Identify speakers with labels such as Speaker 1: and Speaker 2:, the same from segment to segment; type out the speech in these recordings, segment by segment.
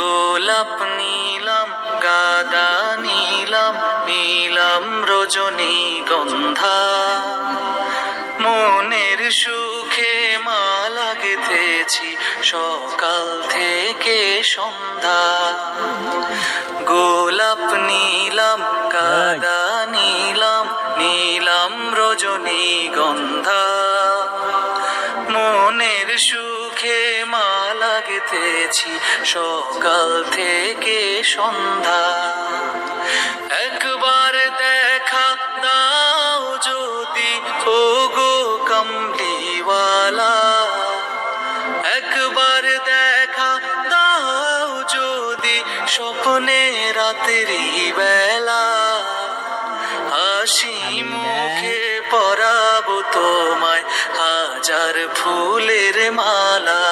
Speaker 1: গোলাপ নীলাম গাদা নীলাম নীলাম রজনীগন্ধা, মনের সুখে মালা গেঁথেছি সকাল থেকে সন্ধ্যা। গোলাপ নীলাম গাদা নীলাম নীলাম রজনীগন্ধা, মনের সুখে মালা গেঁথেছি সকাল থেকে সন্ধ্যা। একবার দেখা দাও যদি ওগো কমলিওয়ালা, একবার দেখা দাও যদি স্বপ্নে রাতেরি বেলা, হাসি মুখে পরাবো তোমায় হাজার ফুলের মালা।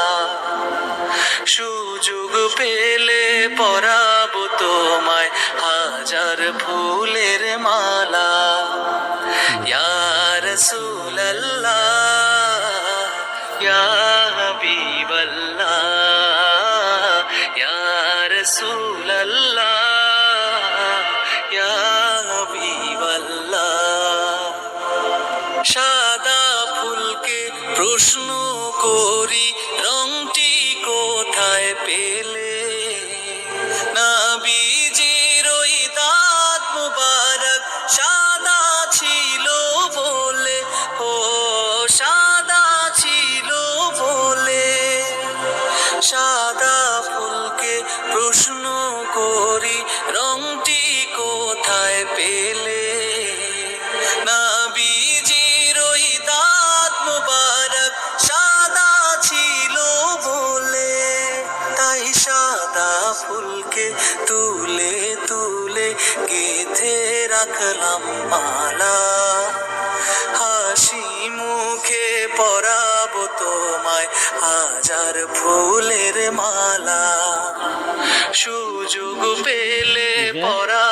Speaker 1: সুযোগ পেলে পরাবো তোমায় হাজার ফুলের মালা। ইয়া রাসূলুল্লাহ ইয়া হাবিবাল্লাহ ইয়া রাসূলুল্লাহ ইয়া হাবিবাল্লাহ। সাদা ফুলকে প্রশ্ন করি রংটি কোথায় পেলে, নবীজির ওই দাঁত মুবারক সাদা ছিল বলে, ও সাদা ছিল বলে। সাদা ফুলকে প্রশ্ন করি রংটি কোথায় পেলে, নবীজির ওই দাঁত মুবারক সাদা ছিল বলে। তাই সাদা ফুলকে তুলে তুলে গেঁথে রাখলাম মালা, হাসি মুখে পরাবো তোমায় হাজার ফুলের মালা। সুযোগ পেলে পরা